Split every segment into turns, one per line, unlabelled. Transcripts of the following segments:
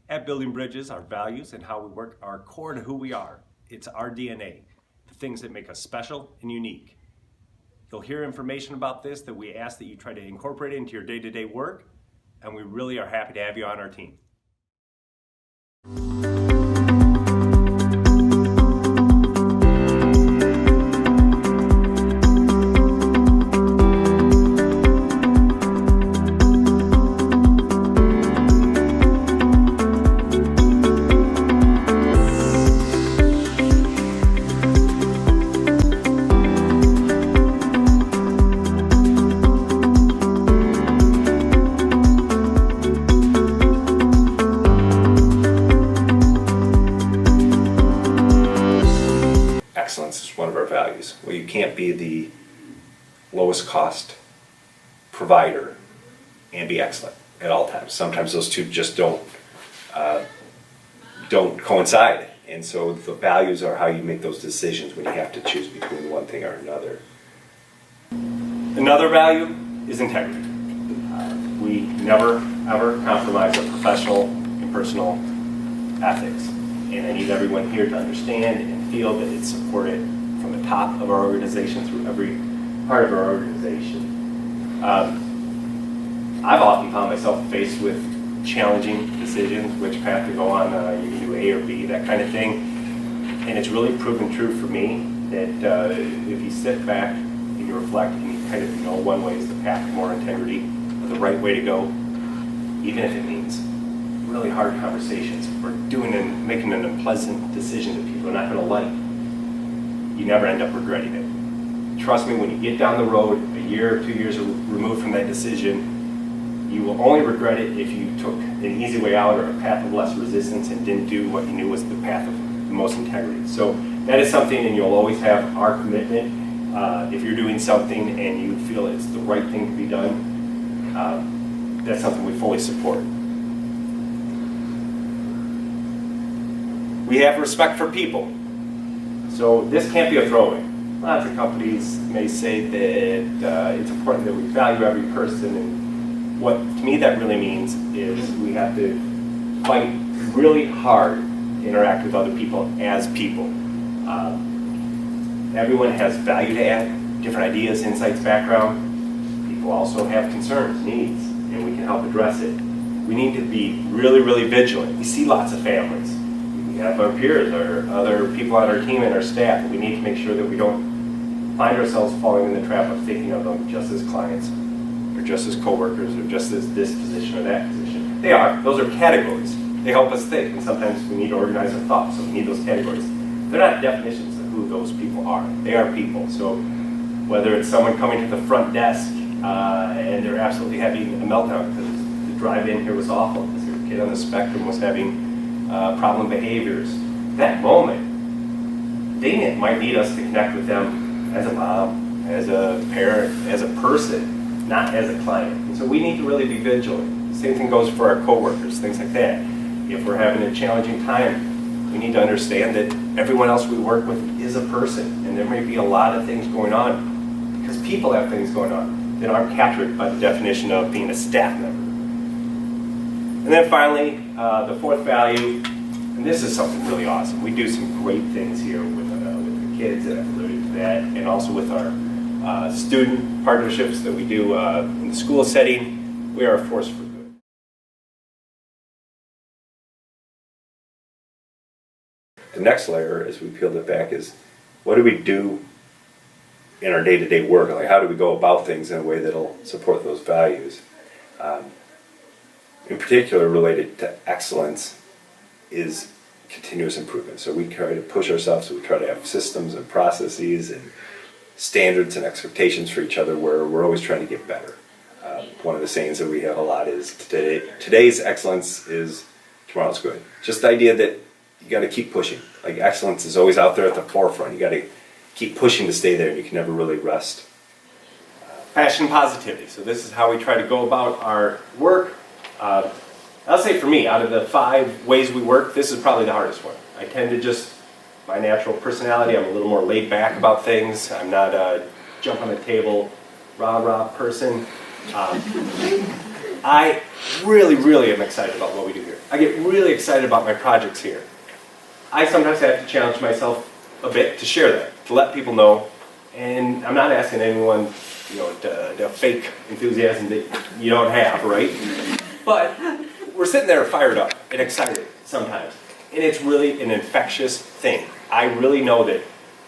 At Building Bridges, our values and how we work are core to who we are. It's our DNA, the things that make us special and unique. You'll hear information about this that we ask that you try to incorporate into your day-to-day work, and we really are happy to have you on our team. Excellence is one of our values. Well, you can't be the lowest cost provider and be excellent at all times. Sometimes those two just don't coincide. And so the values are how you make those decisions when you have to choose between one thing or another. Another value is integrity. We never ever compromise our professional and personal ethics. And I need everyone here to understand and feel that it's supported from the top of our organization through every part of our organization. I've often found myself faced with challenging decisions, which path to go on, you can do A or B, that kind of thing. And it's really proven true for me that if you sit back and you reflect and you kind of know one way is the path to more integrity, or the right way to go, even if it means really hard conversations or making an unpleasant decision that people are not going to like, you never end up regretting it. Trust me, when you get down the road a year or 2 years removed from that decision, you will only regret it if you took an easy way out or a path of less resistance and didn't do what you knew was the path of the most integrity. So that is something, and you'll always have our commitment. If you're doing something and you feel it's the right thing to be done, that's something we fully support. We have respect for people. So this can't be a throwaway. Lots of companies may say that it's important that we value every person, and what to me that really means is we have to fight really hard to interact with other people as people. Everyone has value to add, different ideas, insights, background. People also have concerns, needs, and we can help address it. We need to be really, really vigilant. We see lots of families. We have our peers, our other people on our team and our staff. We need to make sure that we don't find ourselves falling in the trap of thinking of them just as clients, or just as coworkers, or just as this position or that position. They are. Those are categories. They help us think, and sometimes we need to organize our thoughts, so we need those categories. They're not definitions of who those people are. They are people. So whether it's someone coming to the front desk and they're absolutely having a meltdown because the drive-in here was awful, because their kid on the spectrum was having problem behaviors. That moment, they might need us to connect with them as a mom, as a parent, as a person, not as a client. And so we need to really be vigilant. The same thing goes for our coworkers, things like that. If we're having a challenging time, we need to understand that everyone else we work with is a person, and there may be a lot of things going on, because people have things going on that aren't captured by the definition of being a staff member. And then finally, the fourth value, and this is something really awesome. We do some great things here with the kids, and I've alluded to that, and also with our student partnerships that we do in the school setting. We are a force for good. The next layer, as we peeled it back, is what do we do in our day-to-day work? Like, how do we go about things in a way that'll support those values? In particular, related to excellence is continuous improvement. So we try to push ourselves, so we try to have systems and processes and standards and expectations for each other where we're always trying to get better. One of the sayings that we have a lot is today's excellence is tomorrow's good. Just the idea that you got to keep pushing. Like, excellence is always out there at the forefront. You got to keep pushing to stay there, and you can never really rest. Passion and positivity. So this is how we try to go about our work. I'll say for me, out of the 5 ways we work, this is probably the hardest one. I tend to just, my natural personality, I'm a little more laid back about things. I'm not a jump on the table, rah-rah person. I really am excited about what we do here. I get really excited about my projects here. I sometimes have to challenge myself a bit to share that, to let people know. And I'm not asking anyone, to fake enthusiasm that you don't have, right? But we're sitting there fired up and excited sometimes. And it's really an infectious thing. I really know that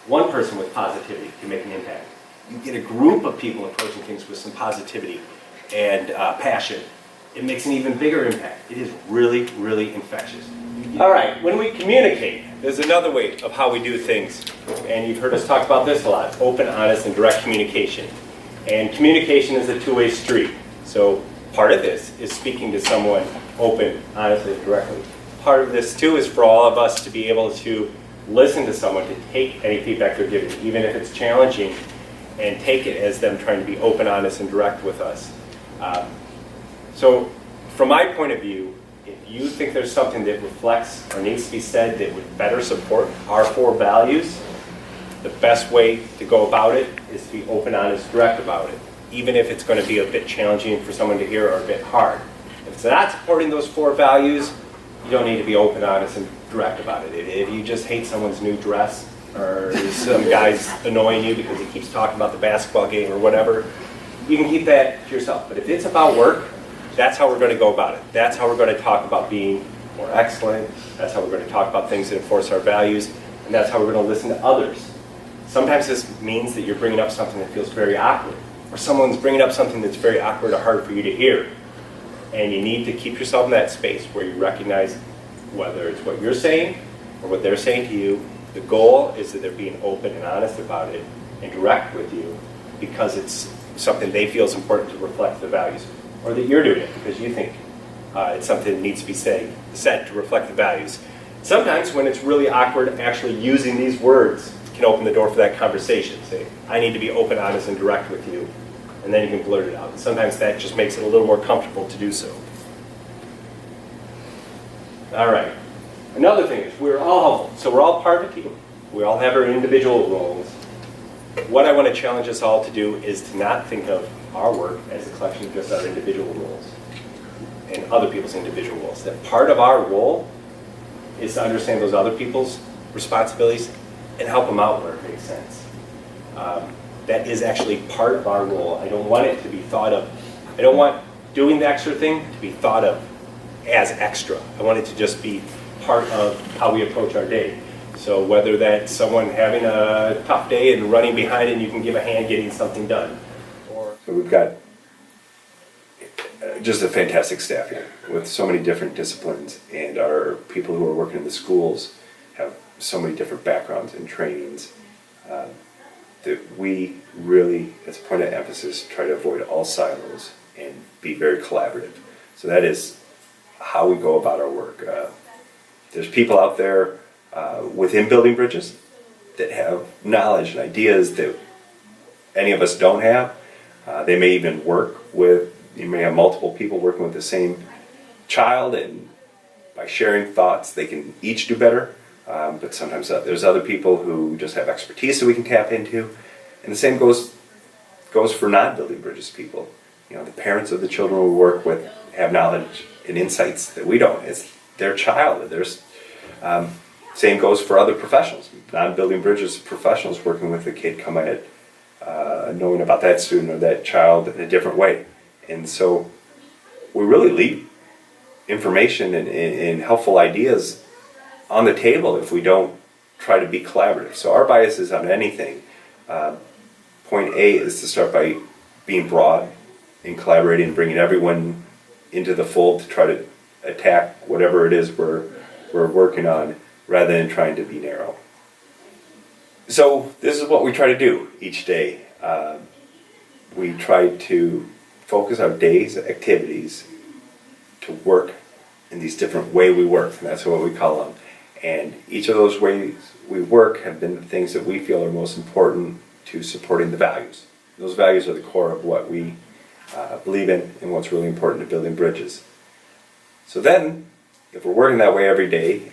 one person with positivity can make an impact. You get a group of people approaching things with some positivity and passion. It makes an even bigger impact. It is really infectious. All right, when we communicate, there's another way of how we do things. And you've heard us talk about this a lot, open, honest, and direct communication. And communication is a two-way street. So part of this is speaking to someone open, honestly, and directly. Part of this, too, is for all of us to be able to listen to someone, to take any feedback they're giving, even if it's challenging, and take it as them trying to be open, honest, and direct with us. So from my point of view, if you think there's something that reflects or needs to be said that would better support our 4 values, the best way to go about it is to be open, honest, direct about it, even if it's going to be a bit challenging for someone to hear or a bit hard. If it's not supporting those 4 values, you don't need to be open, honest, and direct about it. If you just hate someone's new dress, or some guy's annoying you because he keeps talking about the basketball game or whatever, you can keep that to yourself. But if it's about work, that's how we're going to go about it. That's how we're going to talk about being more excellent. That's how we're going to talk about things that enforce our values. And that's how we're going to listen to others. Sometimes this means that you're bringing up something that feels very awkward. Or someone's bringing up something that's very awkward or hard for you to hear. And you need to keep yourself in that space where you recognize whether it's what you're saying or what they're saying to you. The goal is that they're being open and honest about it and direct with you because it's something they feel is important to reflect the values. Or that you're doing it because you think it's something that needs to be said to reflect the values. Sometimes when it's really awkward, actually using these words can open the door for that conversation. Say, I need to be open, honest, and direct with you. And then you can blurt it out. And sometimes that just makes it a little more comfortable to do so. All right. Another thing is we're all humble. So we're all part of a team. We all have our individual roles. What I want to challenge us all to do is to not think of our work as a collection of just our individual roles and other people's individual roles. That part of our role is to understand those other people's responsibilities and help them out where it makes sense. That is actually part of our role. I don't want it to be thought of, I don't want doing the extra thing to be thought of as extra. I want it to just be part of how we approach our day. So whether that's someone having a tough day and running behind and you can give a hand getting something done. So we've got just a fantastic staff here with so many different disciplines, and our people who are working in the schools have so many different backgrounds and trainings that we really, as a point of emphasis, try to avoid all silos and be very collaborative. So that is how we go about our work. There's people out there within Building Bridges that have knowledge and ideas that any of us don't have. They may even work with, you may have multiple people working with the same child, and by sharing thoughts they can each do better. But sometimes there's other people who just have expertise that we can tap into. And the same goes for non-Building Bridges people. The parents of the children we work with have knowledge and insights that we don't. It's their child. Same goes for other professionals, non-Building Bridges professionals working with a kid come at it, knowing about that student or that child in a different way. And so we really leave information and helpful ideas on the table if we don't try to be collaborative. So our bias is on anything. Point A is to start by being broad and collaborating and bringing everyone into the fold to try to attack whatever it is we're working on rather than trying to be narrow. So this is what we try to do each day. We try to focus our days, activities, to work in these different ways we work, and that's what we call them. And each of those ways we work have been the things that we feel are most important to supporting the values. Those values are the core of what we believe in and what's really important to Building Bridges. So then, if we're working that way every day,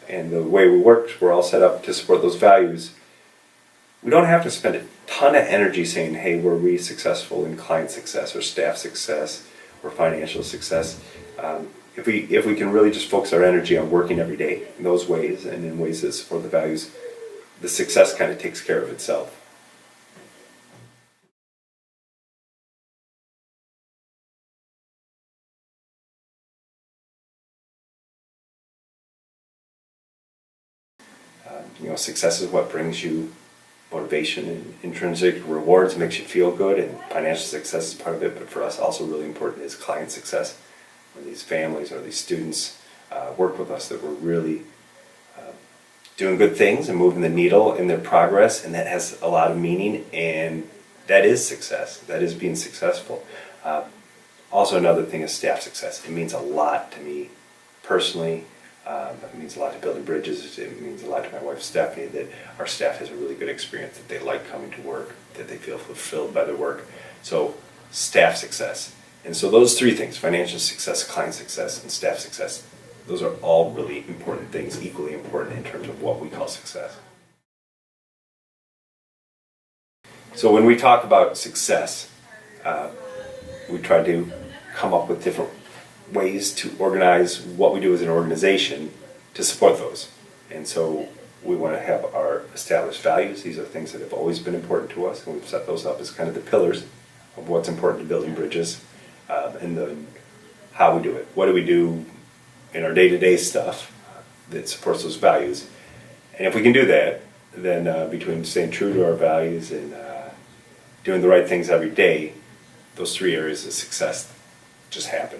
and the way we work, we're all set up to support those values, we don't have to spend a ton of energy saying, hey, were we successful in client success or staff success or financial success. If we can really just focus our energy on working every day in those ways and in ways that support the values, the success kind of takes care of itself. Success is what brings you motivation and intrinsic rewards, makes you feel good, and financial success is part of it. But for us, also really important is client success. When these families or these students work with us, that we're really doing good things and moving the needle in their progress, and that has a lot of meaning, and that is success. That is being successful. Also, another thing is staff success. It means a lot to me personally. It means a lot to Building Bridges. It means a lot to my wife Stephanie that our staff has a really good experience, that they like coming to work, that they feel fulfilled by their work. So staff success. And so those three things, financial success, client success, and staff success, those are all really important things, equally important in terms of what we call success. So when we talk about success, we try to come up with different ways to organize what we do as an organization to support those. And so we want to have our established values. These are things that have always been important to us, and we've set those up as kind of the pillars of what's important to Building Bridges, and then how we do it. What do we do in our day-to-day stuff that supports those values? And if we can do that, then between staying true to our values and doing the right things every day, those three areas of success just happen.